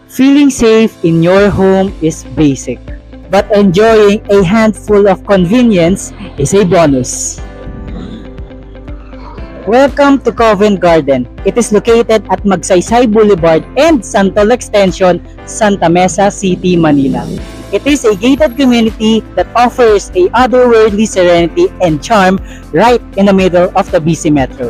Feeling safe in your home is basic, but enjoying a handful of convenience is a bonus. Welcome to Covent Garden. It is located at Magsaysay Boulevard and Santol Extension, Santa Mesa City, Manila. It is a gated community that offers a otherworldly serenity and charm right in the middle of the busy metro.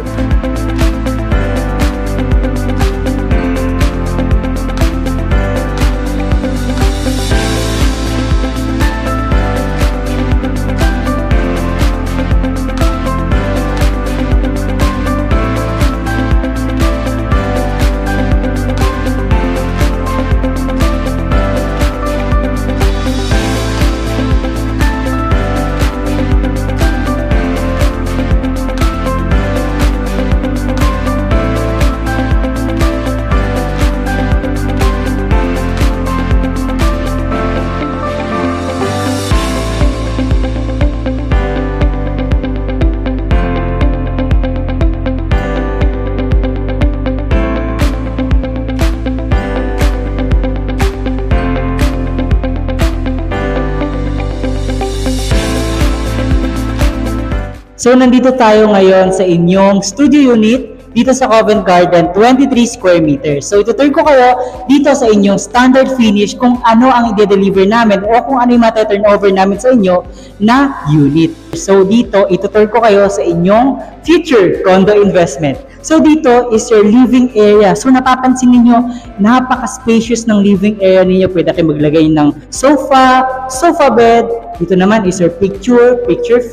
So nandito tayo ngayon sa inyong studio unit dito sa Covent Garden, 23 square meters. So itutur ko kayo dito sa inyong standard finish kung ano ang i-deliver namin o kung ano yung mata-turnover namin sa inyo na unit. So dito itutur ko kayo sa inyong future condo investment. So dito is your living area. So napapansin niyo napaka-spacious ng living area niyo. Pwede kayo maglagay ng sofa bed. Dito naman is your picture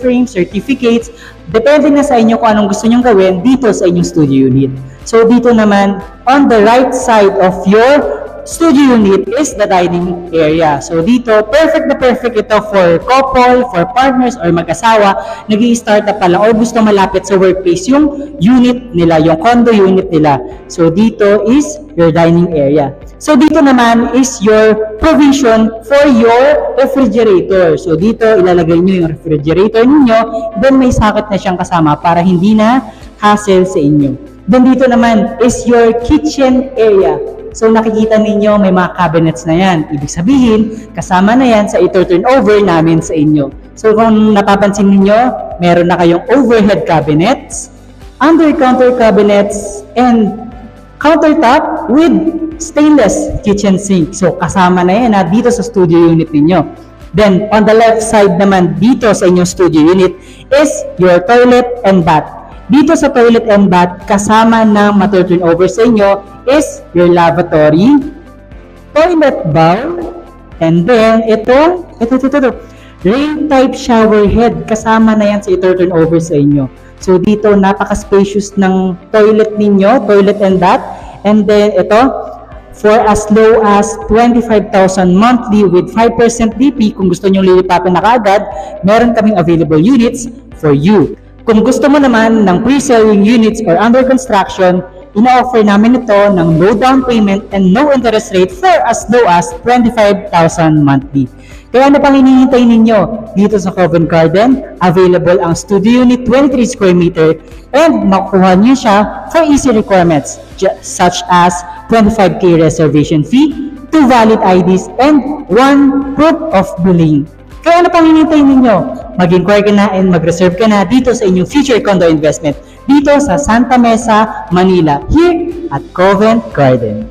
frame, certificates. Depende na sa inyo kung anong gusto nyong gawin dito sa inyong studio unit. So dito naman, on the right side of your studio unit is the dining area. So dito, perfect na perfect ito for couple, for partners, or mag-asawa. Nag-i-start up pa lang or gusto malapit sa workplace yung unit nila, yung condo unit nila. So dito is your dining area. So dito naman is your provision for your refrigerator. So dito ilalagay nyo yung refrigerator ninyo, then may socket na siyang kasama para hindi na hassle sa inyo. Then dito naman is your kitchen area. So nakikita ninyo may mga cabinets na yan. Ibig sabihin, kasama na yan sa ito-turnover namin sa inyo. So kung napapansin ninyo, meron na kayong overhead cabinets, under-counter cabinets, and countertop with stainless kitchen sink. So kasama na yan dito sa studio unit ninyo. Then on the left side naman dito sa inyong studio unit is your toilet and bath. Dito sa toilet and bath, kasama na matu-turnover sa inyo is your lavatory, toilet bowl, and then ito, rain type shower head. Kasama na yan sa ito-turnover sa inyo. So dito, napaka-spacious ng toilet ninyo, toilet and bath. And then ito, for as low as 25,000 monthly with 5% DP, kung gusto nyo lilipatin na kaagad, meron kaming available units for you. Kung gusto mo naman ng pre-selling units or under construction, ina-offer namin ito ng no down payment and no interest rate for as low as 25,000 monthly. Kaya ano pang hinihintay ninyo? Dito sa Covent Garden, available ang studio unit 23 square meter and makukuha nyo siya for easy requirements such as 25k reservation fee, 2 valid IDs, and 1 proof of billing. Kaya ano pang hinihintay ninyo? Mag-inquire ka na and mag-reserve ka na dito sa inyong future condo investment dito sa Santa Mesa, Manila, here at Covent Garden.